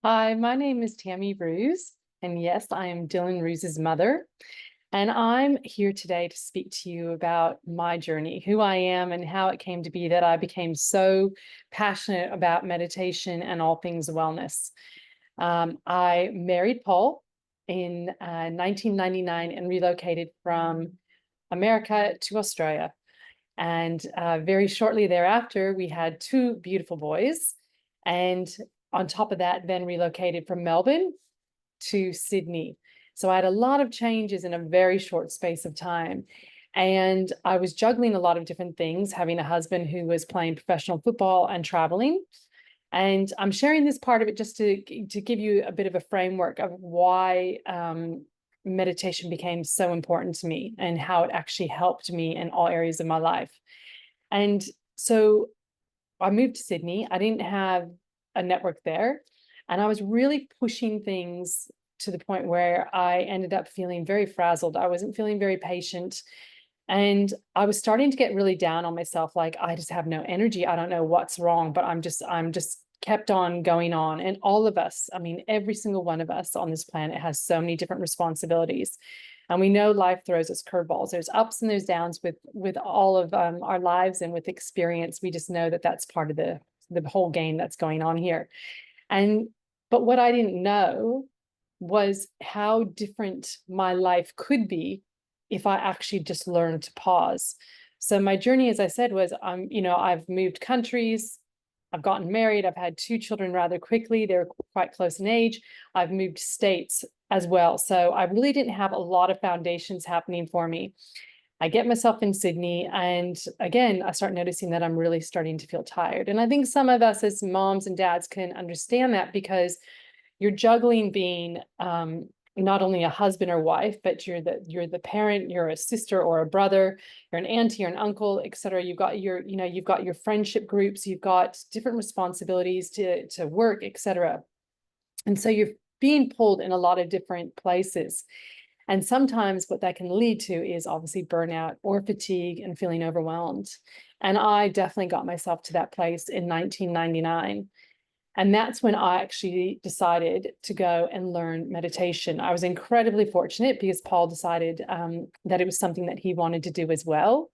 Hi, my name is Tami Ruse, and yes, I am Dylan Ruse's mother. And I'm here today to speak to you about my journey, who I am, and how it came to be that I became so passionate about meditation and all things wellness. I married Paul in 1999 and relocated from America to Australia. And very shortly thereafter, we had two beautiful boys. And on top of that, then relocated from Melbourne to Sydney. So I had a lot of changes in a very short space of time. And I was juggling a lot of different things, having a husband who was playing professional football and traveling. And I'm sharing this part of it just to give you a bit of a framework of why meditation became so important to me and how it actually helped me in all areas of my life. And so I moved to Sydney. I didn't have a network there. And I was really pushing things to the point where I ended up feeling very frazzled. I wasn't feeling very patient. And I was starting to get really down on myself, like I just have no energy. I don't know what's wrong, but I'm just kept on going on. And all of us, I mean, every single one of us on this planet has so many different responsibilities. And we know life throws us curveballs. There's ups and there's downs with all of our lives, and with experience, we just know that that's part of the whole game that's going on here. And but what I didn't know was how different my life could be if I actually just learned to pause. So my journey, as I said, was I've moved countries, I've gotten married, I've had two children rather quickly. They're quite close in age. I've moved states as well. So I really didn't have a lot of foundations happening for me. I get myself in Sydney, and again, I start noticing that I'm really starting to feel tired. And I think some of us as moms and dads can understand that, because you're juggling being not only a husband or wife, but you're the parent, you're a sister or a brother, you're an auntie or an uncle, etc. You've got your friendship groups, you've got different responsibilities to work, etc. And so you're being pulled in a lot of different places. And sometimes what that can lead to is obviously burnout or fatigue and feeling overwhelmed. And I definitely got myself to that place in 1999. And that's when I actually decided to go and learn meditation. I was incredibly fortunate because Paul decided that it was something that he wanted to do as well.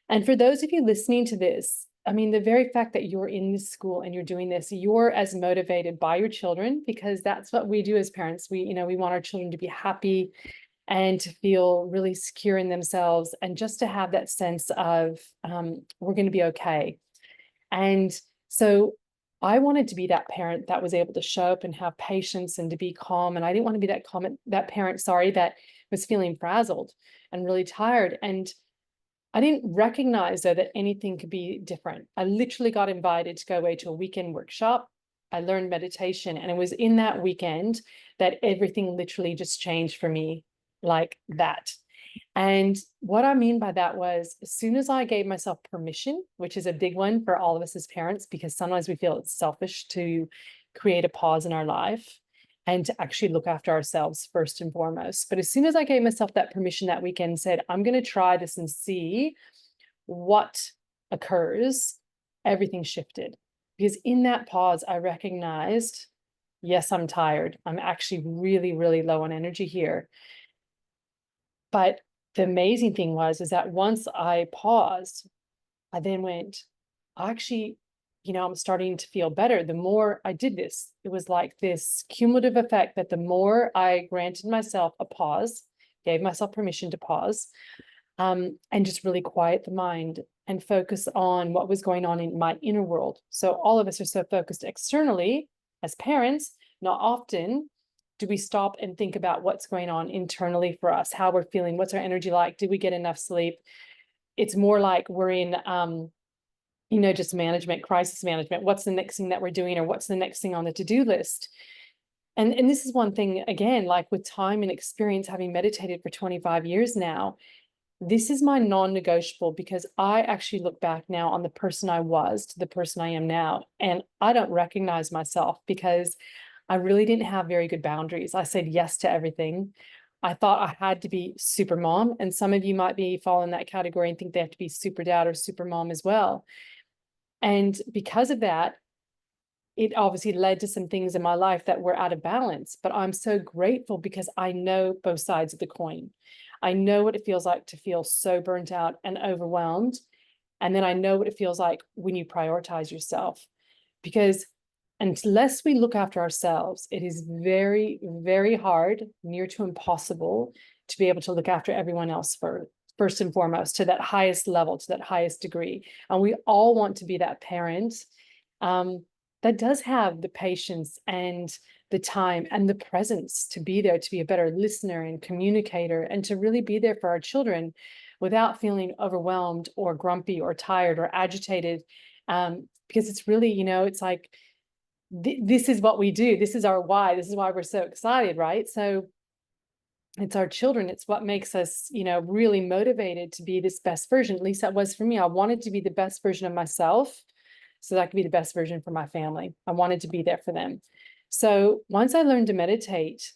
And for those of you listening to this, I mean, the very fact that you're in this school and you're doing this, you're as motivated by your children, because that's what we do as parents. We want our children to be happy and to feel really secure in themselves, and just to have that sense of we're going to be okay. And so I wanted to be that parent that was able to show up and have patience and to be calm. And I didn't want to be that parent, sorry, that was feeling frazzled and really tired. And I didn't recognize, though, that anything could be different. I literally got invited to go away to a weekend workshop. I learned meditation, and it was in that weekend that everything literally just changed for me like that. And what I mean by that was, as soon as I gave myself permission, which is a big one for all of us as parents, because sometimes we feel it's selfish to create a pause in our life and to actually look after ourselves first and foremost. But as soon as I gave myself that permission that weekend and said, I'm going to try this and see what occurs, everything shifted. Because in that pause, I recognized, yes, I'm tired. I'm actually really, really low on energy here. But the amazing thing is that once I paused, I then went, actually, I'm starting to feel better. The more I did this, it was like this cumulative effect that the more I granted myself a pause, gave myself permission to pause, and just really quiet the mind and focus on what was going on in my inner world. So all of us are so focused externally as parents, not often do we stop and think about what's going on internally for us, how we're feeling, what's our energy like, did we get enough sleep? It's more like we're in just management, crisis management. What's the next thing that we're doing, or what's the next thing on the to-do list? And this is one thing, again, like with time and experience, having meditated for 25 years now, this is my non-negotiable, because I actually look back now on the person I was to the person I am now, and I don't recognize myself because I really didn't have very good boundaries. I said yes to everything. I thought I had to be super mom, and some of you might be fall in that category and think they have to be super dad or super mom as well. And because of that, it obviously led to some things in my life that were out of balance, but I'm so grateful because I know both sides of the coin. I know what it feels like to feel so burnt out and overwhelmed. And then I know what it feels like when you prioritize yourself, because unless we look after ourselves, it is very, very hard, near to impossible, to be able to look after everyone else first and foremost, to that highest level, to that highest degree. And we all want to be that parent that does have the patience and the time and the presence to be there, to be a better listener and communicator, and to really be there for our children without feeling overwhelmed or grumpy or tired or agitated. Because it's really, it's like, this is what we do. This is our why. This is why we're so excited, right? So it's our children. It's what makes us, really motivated to be this best version. At least that was for me. I wanted to be the best version of myself so that I could be the best version for my family. I wanted to be there for them. So once I learned to meditate,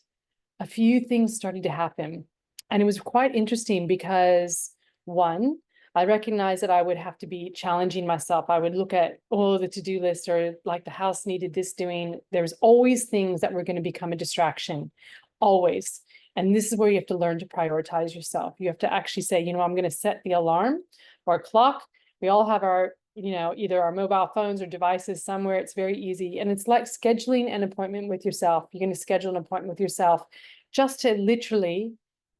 a few things started to happen. And it was quite interesting because, one, I recognized that I would have to be challenging myself. I would look at, the to-do list, or like the house needed this doing. There's always things that were going to become a distraction, always. And this is where you have to learn to prioritize yourself. You have to actually say, I'm going to set the alarm or clock. We all have our, either our mobile phones or devices somewhere. It's very easy. And it's like scheduling an appointment with yourself. You're going to schedule an appointment with yourself just to literally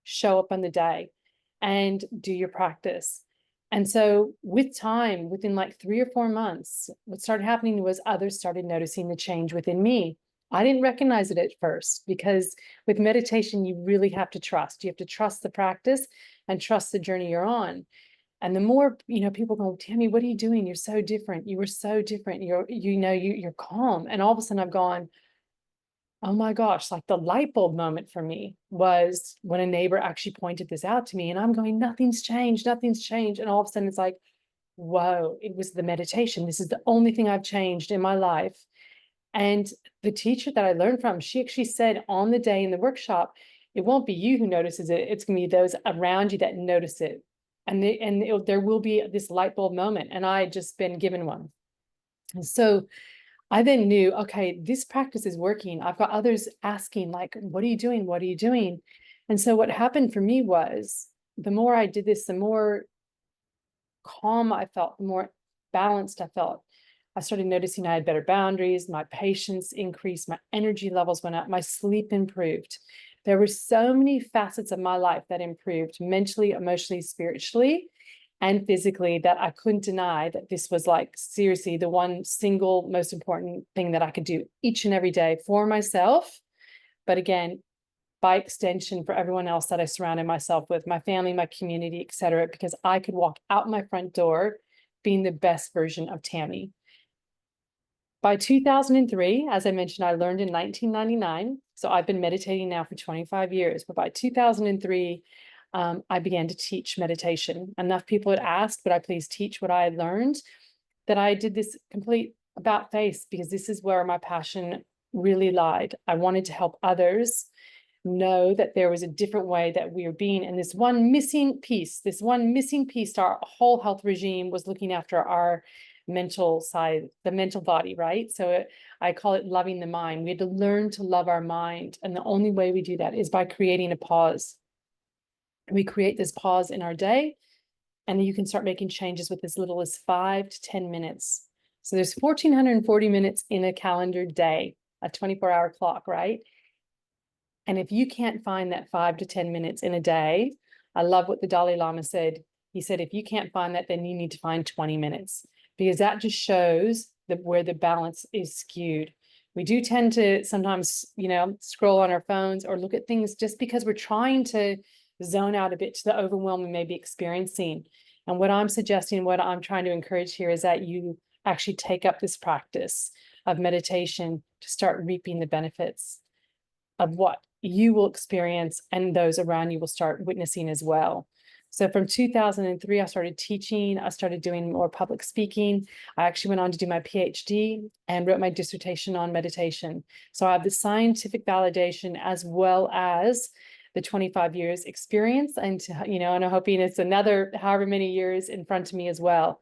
show up on the day and do your practice. And so with time, within like 3 or 4 months, what started happening was others started noticing the change within me. I didn't recognize it at first, because with meditation, you really have to trust. You have to trust the practice and trust the journey you're on. And the more, people go, Tami, what are you doing? You're so different. You were so different. You're calm. And all of a sudden I've gone, oh my gosh, like the light bulb moment for me was when a neighbor actually pointed this out to me, and I'm going, nothing's changed, nothing's changed. And all of a sudden it's like, whoa, it was the meditation. This is the only thing I've changed in my life. And the teacher that I learned from, she actually said on the day in the workshop, it won't be you who notices it. It's going to be those around you that notice it. And there will be this light bulb moment. And I had just been given one. And so I then knew, okay, this practice is working. I've got others asking, like, what are you doing? What are you doing? And so what happened for me was, the more I did this, the more calm I felt, the more balanced I felt. I started noticing I had better boundaries, my patience increased, my energy levels went up, my sleep improved. There were so many facets of my life that improved, mentally, emotionally, spiritually, and physically, that I couldn't deny that this was like seriously the one single most important thing that I could do each and every day for myself. But again, by extension, for everyone else that I surrounded myself with, my family, my community, etc., because I could walk out my front door being the best version of Tami. By 2003, as I mentioned, I learned in 1999. So I've been meditating now for 25 years. But by 2003, I began to teach meditation. Enough people had asked, would I please teach what I had learned, that I did this complete about face, because this is where my passion really lied. I wanted to help others know that there was a different way that we are being. And this one missing piece to our whole health regime was looking after our mental side, the mental body, right? So I call it loving the mind. We had to learn to love our mind. And the only way we do that is by creating a pause. We create this pause in our day, and you can start making changes with as little as 5 to 10 minutes. So there's 1,440 minutes in a calendar day, a 24-hour clock, right? And if you can't find that 5 to 10 minutes in a day, I love what the Dalai Lama said. He said, if you can't find that, then you need to find 20 minutes, because that just shows where the balance is skewed. We do tend to sometimes, scroll on our phones or look at things just because we're trying to zone out a bit to the overwhelm we may be experiencing. And what I'm suggesting, what I'm trying to encourage here, is that you actually take up this practice of meditation to start reaping the benefits of what you will experience and those around you will start witnessing as well. So from 2003, I started teaching. I started doing more public speaking. I actually went on to do my PhD and wrote my dissertation on meditation. So I have the scientific validation as well as the 25 years experience. And, and I'm hoping it's another however many years in front of me as well.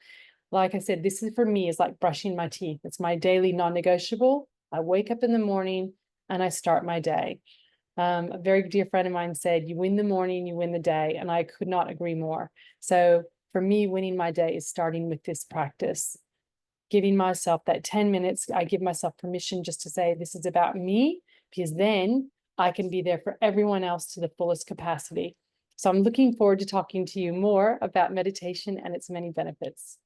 Like I said, this is for me is like brushing my teeth. It's my daily non-negotiable. I wake up in the morning and I start my day. A very dear friend of mine said, you win the morning, you win the day. And I could not agree more. So for me, winning my day is starting with this practice, giving myself that 10 minutes. I give myself permission just to say, this is about me, because then I can be there for everyone else to the fullest capacity. So I'm looking forward to talking to you more about meditation and its many benefits.